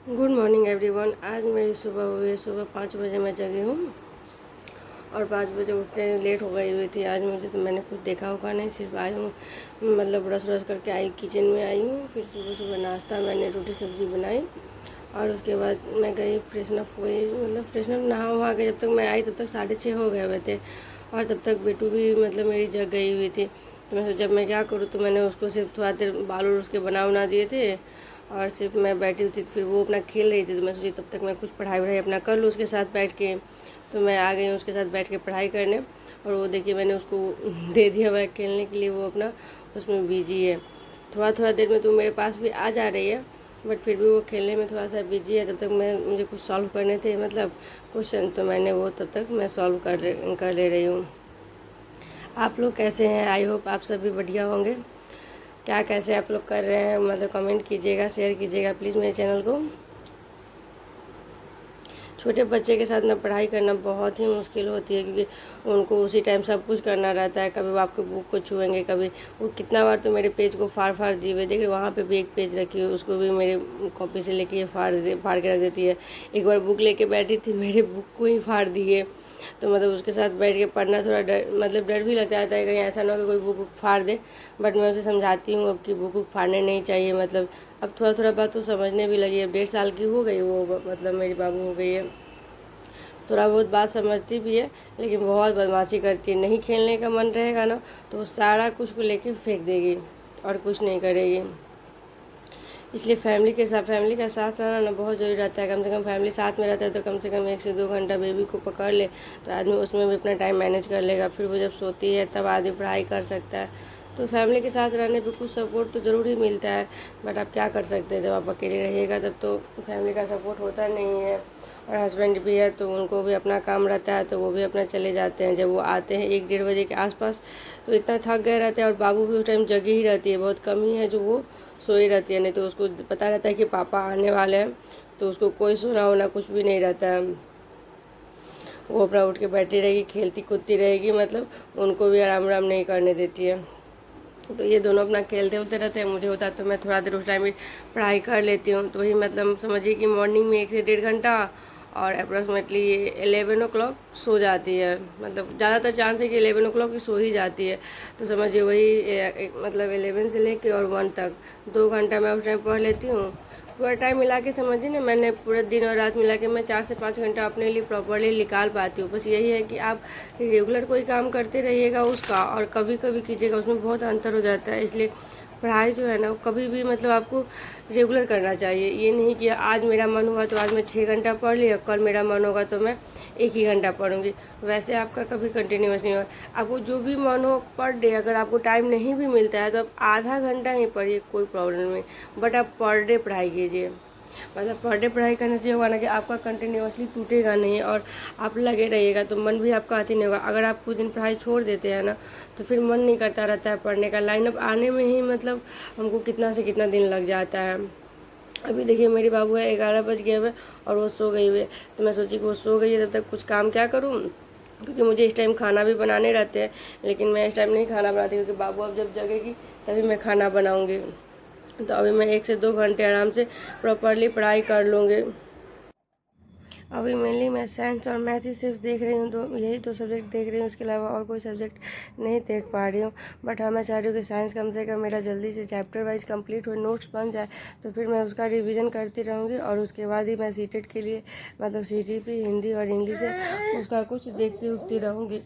Good morning everyone. आज मेरी सुबह हुई है, सुबह 5 बजे मैं जगी हूँ और 5 बजे उठने लेट हो गई हुई थी। आज मुझे तो मैंने कुछ देखा होगा नहीं, सिर्फ आई हूँ मतलब ब्रश व्रश करके आई, किचन में आई हूँ। फिर सुबह सुबह नाश्ता मैंने रोटी सब्ज़ी बनाई और उसके बाद मैं गई फ्रेशनअप हुई, मतलब फ्रेशनअप नहा वहा के जब तक मैं आई तब तक 6:30 हो गए हुए थे और तब तक बेटू भी मतलब मेरी जग गई हुई थी। तो मैं सोचा मैं क्या करूँ, तो मैंने उसको सिर्फ थोड़ा देर बाल उसके बना दिए थे और सिर्फ मैं बैठी हुई थी। तो फिर वो अपना खेल रही थी तो मैं सोची तब तक मैं कुछ पढ़ाई वढ़ाई अपना कर लूँ उसके साथ बैठ के। तो मैं आ गई उसके साथ बैठ के पढ़ाई करने और वो देखिए मैंने उसको दे दिया हुआ है खेलने के लिए, वो अपना उसमें बिजी है। थोड़ा थोड़ा देर में तो मेरे पास भी आ जा रही है बट फिर भी वो खेलने में थोड़ा सा बिजी है। तब तक मुझे कुछ सॉल्व करने थे मतलब क्वेश्चन, तो मैंने वो तब तक मैं सॉल्व कर ले रही हूँ। आप लोग कैसे हैं? आई होप आप सभी बढ़िया होंगे। क्या कैसे आप लोग कर रहे हैं मतलब कमेंट कीजिएगा, शेयर कीजिएगा प्लीज़ मेरे चैनल को। छोटे बच्चे के साथ ना पढ़ाई करना बहुत ही मुश्किल होती है क्योंकि उनको उसी टाइम सब कुछ करना रहता है। कभी वो आपके बुक को छुएंगे, कभी वो कितना बार तो मेरे पेज को फाड़ फाड़ दिए हुए, देख रहे वहाँ पे भी एक पेज रखी हुई, उसको भी मेरे कॉपी से लेके ये फाड़ के रख देती है। एक बार बुक लेके बैठी थी, मेरे बुक को ही फाड़ दिए। तो मतलब उसके साथ बैठ के पढ़ना थोड़ा डर, मतलब डर भी लगता है कहीं ऐसा ना हो कि कोई बुक फाड़ दे। बट मैं उसे समझाती हूँ अब कि बुक फाड़ने नहीं चाहिए। मतलब अब थोड़ा थोड़ा बात तो समझने भी लगी है, 1.5 साल की हो गई वो, मतलब मेरी बाबू हो गई है। थोड़ा बहुत बात समझती भी है लेकिन बहुत बदमाशी करती है। नहीं खेलने का मन रहेगा ना तो वो सारा कुछ को लेके फेंक देगी और कुछ नहीं करेगी। इसलिए फैमिली का साथ रहना ना बहुत ज़रूरी रहता है। कम से कम फैमिली साथ में रहता है तो कम से कम 1 से 2 घंटा बेबी को पकड़ ले तो आदमी उसमें भी अपना टाइम मैनेज कर लेगा। फिर वो जब सोती है तब आदमी पढ़ाई कर सकता है। तो फैमिली के साथ रहने पे कुछ सपोर्ट तो ज़रूर ही मिलता है बट आप क्या कर सकते हैं, जब आप अकेले रहिएगा तब तो फैमिली का सपोर्ट होता नहीं है। और हस्बैंड भी है तो उनको भी अपना काम रहता है तो वो भी अपना चले जाते हैं। जब वो आते हैं 1-1:30 बजे के आसपास तो इतना थक गए रहते हैं और बाबू भी उस टाइम जगी ही रहती है। बहुत कम ही है जो वो सोई रहती है, नहीं तो उसको पता रहता है कि पापा आने वाले हैं तो उसको कोई सोना वोना कुछ भी नहीं रहता है। वो अपना उठ के बैठी रहेगी, खेलती कूदती रहेगी, मतलब उनको भी आराम आराम नहीं करने देती है। तो ये दोनों अपना खेलते उलते रहते हैं। मुझे होता है तो मैं थोड़ा देर उस टाइम में पढ़ाई कर लेती हूँ। तो वही मतलब समझिए कि मॉर्निंग में 1 से 1.5 घंटा और अप्रॉक्सीमेटली 11 o'clock सो जाती है। मतलब ज़्यादातर चांस है कि 11 o'clock की सो ही जाती है। तो समझिए वही मतलब 11 से लेके और 1 तक 2 घंटा मैं उस टाइम पढ़ लेती हूँ। पूरा टाइम मिला के समझिए ना, मैंने पूरे दिन और रात मिला के मैं 4 से 5 घंटा अपने लिए प्रॉपरली निकाल पाती हूँ। बस यही है कि आप रेगुलर कोई काम करते रहिएगा उसका और कभी कभी कीजिएगा, उसमें बहुत अंतर हो जाता है। इसलिए पढ़ाई जो है ना वो कभी भी मतलब आपको रेगुलर करना चाहिए। ये नहीं कि आज मेरा मन हुआ तो आज मैं 6 घंटा पढ़ लिया, कल मेरा मन होगा तो मैं 1 ही घंटा पढ़ूंगी। वैसे आपका कभी कंटिन्यूस नहीं होगा। आपको जो भी मन हो पर डे, अगर आपको टाइम नहीं भी मिलता है तो आप आधा घंटा ही पढ़िए, कोई प्रॉब्लम नहीं। बट आप पर डे पढ़ाई कीजिए। मतलब पर डे पढ़ाई करने से होगा ना कि आपका कंटिन्यूसली टूटेगा नहीं और आप लगे रहिएगा तो मन भी आपका आती नहीं होगा। अगर आप कुछ दिन पढ़ाई छोड़ देते हैं ना तो फिर मन नहीं करता रहता है पढ़ने का। लाइन अप आने में ही मतलब हमको कितना से कितना दिन लग जाता है। अभी देखिए मेरी बाबू है, 11 बज गए हुए और वो सो गई हुई है। तो मैं सोची कि वो सो गई है तब तक कुछ काम क्या करूँ, क्योंकि मुझे इस टाइम खाना भी बनाने रहते हैं। लेकिन मैं इस टाइम नहीं खाना बनाती क्योंकि बाबू अब जब जगेगी तभी मैं खाना बनाऊँगी। तो अभी मैं 1 से 2 घंटे आराम से प्रॉपरली पढ़ाई कर लूँगी। अभी मेनली मैं साइंस और मैथ ही सिर्फ देख रही हूँ, तो यही 2 सब्जेक्ट देख रही हूँ, उसके अलावा और कोई सब्जेक्ट नहीं देख पा रही हूँ। बट हाँ मैं चाह रही हूँ कि साइंस कम से कम मेरा जल्दी से चैप्टर वाइज कंप्लीट हो, नोट्स बन जाए तो फिर मैं उसका रिवीजन करती रहूँगी और उसके बाद ही मैं सीटेट के लिए मतलब सीटीपी हिंदी और इंग्लिश है उसका कुछ देखती उखती रहूँगी।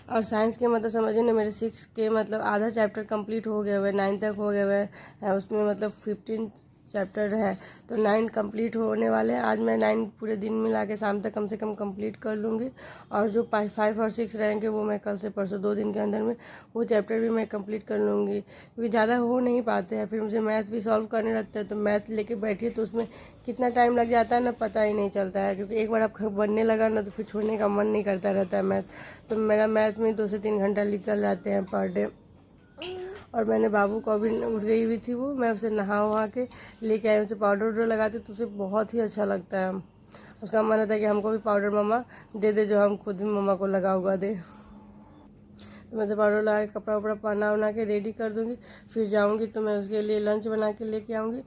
और साइंस के मतलब समझिए ना मेरे 6 के मतलब आधा चैप्टर कंप्लीट हो गया हुआ है, 9 तक हो गया हुआ है। उसमें मतलब 15 चैप्टर है तो 9 कंप्लीट होने वाले हैं। आज मैं 9 पूरे दिन मिला के शाम तक कम से कम कंप्लीट कर लूँगी और जो 5 और 6 रहेंगे वो मैं कल से परसों 2 दिन के अंदर में वो चैप्टर भी मैं कंप्लीट कर लूँगी, क्योंकि ज़्यादा हो नहीं पाते हैं। फिर मुझे मैथ भी सॉल्व करने लगता है तो मैथ लेके बैठिए तो उसमें कितना टाइम लग जाता है ना पता ही नहीं चलता है, क्योंकि एक बार आप बनने लगा ना तो फिर छोड़ने का मन नहीं करता रहता है मैथ। तो मेरा मैथ में 2 से 3 घंटा निकल जाते हैं पर डे। और मैंने बाबू को अभी उठ गई हुई थी वो, मैं उसे नहा वहा के लेके आई, उसे पाउडर वाउडर लगाती तो उसे बहुत ही अच्छा लगता है। उसका मन होता है कि हमको भी पाउडर मम्मा दे दे जो हम खुद भी मम्मा को लगा उगा दे। तो मैं जब पाउडर लगा के कपड़ा वपड़ा पहना उना के रेडी कर दूँगी, फिर जाऊँगी तो मैं उसके लिए लंच बना के लेके आऊँगी।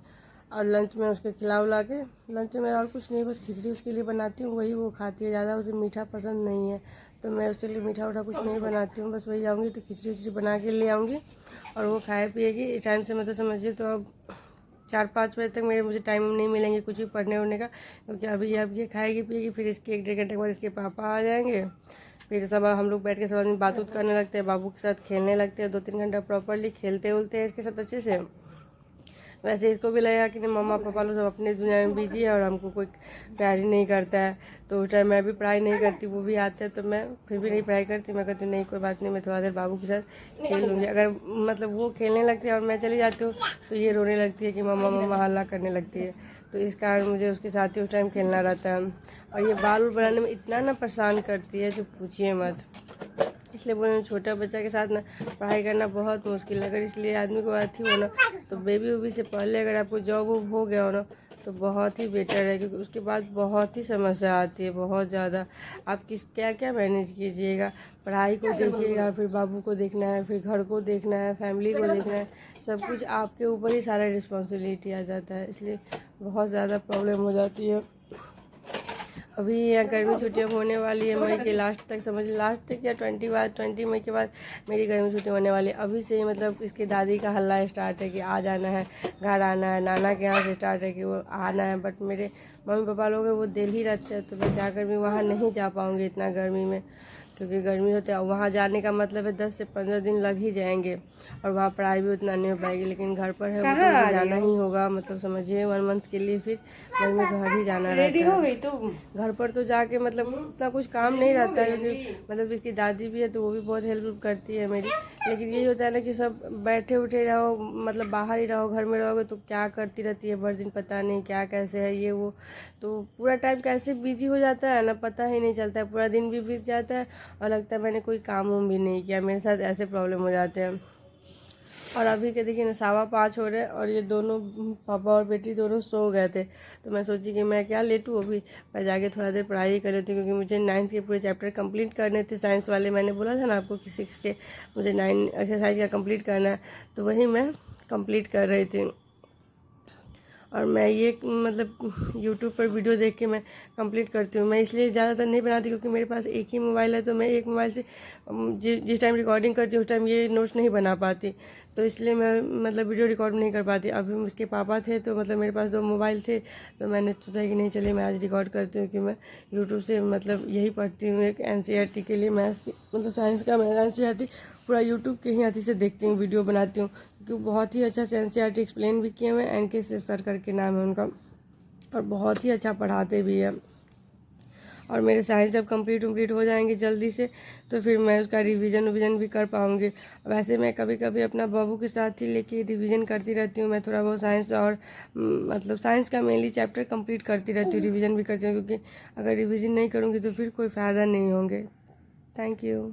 और लंच में उसके खिला उला के, लंच में और कुछ नहीं, बस खिचड़ी उसके लिए बनाती हूँ, वही वो खाती है, ज़्यादा उसे मीठा पसंद नहीं है, तो मैं उसके लिए मीठा उठा कुछ नहीं बनाती हूँ, बस वही जाऊँगी तो खिचड़ी उचड़ी बना के ले आऊँगी और वो खाए पिएगी। इस टाइम से मतलब समझिए तो अब 4-5 बजे तक मुझे टाइम नहीं मिलेंगे कुछ भी पढ़ने उढ़ने का, क्योंकि अभी अब ये खाएगी पिएगी, फिर इसके 1-1.5 घंटे के बाद इसके पापा आ जाएंगे, फिर सब हम लोग बैठ के सब आदमी बात उत करने लगते हैं, बाबू के साथ खेलने लगते हैं, 2-3 घंटा प्रॉपरली खेलते उलते हैं इसके साथ अच्छे से। वैसे इसको भी लगेगा कि नहीं मम्मा पापा लोग सब अपने दुनिया में बिजी है और हमको कोई प्यार ही नहीं करता है, तो उस टाइम मैं भी पढ़ाई नहीं करती, वो भी आते हैं तो मैं फिर भी नहीं पढ़ाई करती, मैं कहती नहीं कोई बात नहीं, मैं थोड़ा देर बाबू के साथ खेल लूँगी। अगर मतलब वो खेलने लगती है और मैं चली जाती हूँ तो ये रोने लगती है कि मम्मा मम्मा हल्ला करने लगती है, तो इस कारण मुझे उसके साथ ही उस टाइम खेलना रहता है। और ये बाल बनाने में इतना ना परेशान करती है जो पूछिए मत, इसलिए बोल रही हूँ छोटा बच्चा के साथ ना पढ़ाई करना बहुत मुश्किल है। अगर इसलिए आदमी को अथी हो ना तो बेबी उबी से पहले अगर आपको जॉब वॉब हो गया हो ना तो बहुत ही बेटर है, क्योंकि उसके बाद बहुत ही समस्या आती है, बहुत ज़्यादा। आप किस क्या क्या मैनेज कीजिएगा, पढ़ाई को देखिएगा, फिर बाबू को देखना है, फिर घर को देखना है, फैमिली को देखना है, सब कुछ आपके ऊपर ही सारा रिस्पॉन्सिबिलिटी आ जाता है, इसलिए बहुत ज़्यादा प्रॉब्लम हो जाती है। अभी यहाँ गर्मी छुट्टियाँ होने वाली है मई के लास्ट तक, समझ लास्ट तक या 20 मई के बाद मेरी गर्मी छुट्टी होने वाली है। अभी से ही मतलब इसकी दादी का हल्ला स्टार्ट है कि आ जाना है, घर आना है, नाना के यहाँ से स्टार्ट है कि वो आना है, बट मेरे मम्मी पापा लोग हैं वो दिल्ली रहते हैं, तो मैं जाकर भी वहाँ नहीं जा पाऊँगी इतना गर्मी में, क्योंकि गर्मी होती है। वहाँ जाने का मतलब है 10 से 15 दिन लग ही जाएंगे और वहाँ पढ़ाई भी उतना नहीं हो पाएगी, लेकिन घर पर है वो तो मुझे जाना ही होगा, मतलब समझिए 1 मंथ के लिए फिर वही में घर ही जाना रहता है। घर पर तो जाके मतलब उतना कुछ काम नहीं रहता है, क्योंकि मतलब इसकी दादी भी है तो वो भी बहुत हेल्प करती है मेरी, लेकिन यही होता है ना कि सब बैठे उठे रहो, मतलब बाहर ही रहो, घर में रहोगे तो क्या करती रहती है भर दिन, पता नहीं क्या कैसे है ये वो, तो पूरा टाइम कैसे बिजी हो जाता है ना पता ही नहीं चलता है, पूरा दिन भी बीत जाता है और लगता है मैंने कोई काम वाम भी नहीं किया, मेरे साथ ऐसे प्रॉब्लम हो जाते हैं। और अभी के देखिए ना 5:15 हो रहे हैं और ये दोनों पापा और बेटी दोनों सो गए थे, तो मैं सोची कि मैं क्या लेटूँ, अभी मैं जाके थोड़ा देर पढ़ाई कर लेती हूँ, क्योंकि मुझे 9th के पूरे चैप्टर कंप्लीट करने थे साइंस वाले। मैंने बोला था ना आपको कि 6 के मुझे 9 एक्सरसाइज का कंप्लीट करना है, तो वही मैं कंप्लीट कर रही थी। और मैं ये मतलब यूट्यूब पर वीडियो देख के मैं कंप्लीट करती हूँ। मैं इसलिए ज़्यादातर नहीं बनाती क्योंकि मेरे पास एक ही मोबाइल है, तो मैं एक मोबाइल से जिस टाइम रिकॉर्डिंग करती हूँ उस टाइम ये नोट्स नहीं बना पाती, तो इसलिए मैं मतलब वीडियो रिकॉर्ड नहीं कर पाती। अभी उसके पापा थे तो मतलब मेरे पास 2 मोबाइल थे, तो मैंने सोचा कि नहीं चलिए मैं आज रिकॉर्ड करती हूँ कि मैं यूट्यूब से मतलब यही पढ़ती हूँ एक NCERT के लिए, मैथ्स मतलब साइंस का मैं NCERT पूरा यूट्यूब के ही हाथी से देखती हूँ, वीडियो बनाती हूँ, क्योंकि बहुत ही अच्छा से NCERT एक्सप्लेन भी किए हुए हैं, NK सर करके नाम है उनका, और बहुत ही अच्छा पढ़ाते भी हैं। और मेरे साइंस जब कंप्लीट हो जाएंगे जल्दी से तो फिर मैं उसका रिवीजन भी कर पाऊँगी। वैसे मैं कभी कभी अपना बाबू के साथ ही लेके रिवीजन करती रहती हूँ, मैं थोड़ा बहुत साइंस और मतलब साइंस का मेनली चैप्टर कंप्लीट करती रहती हूँ, रिवीजन भी करती हूँ, क्योंकि अगर रिवीजन नहीं करूँगी तो फिर कोई फ़ायदा नहीं होंगे। Thank you.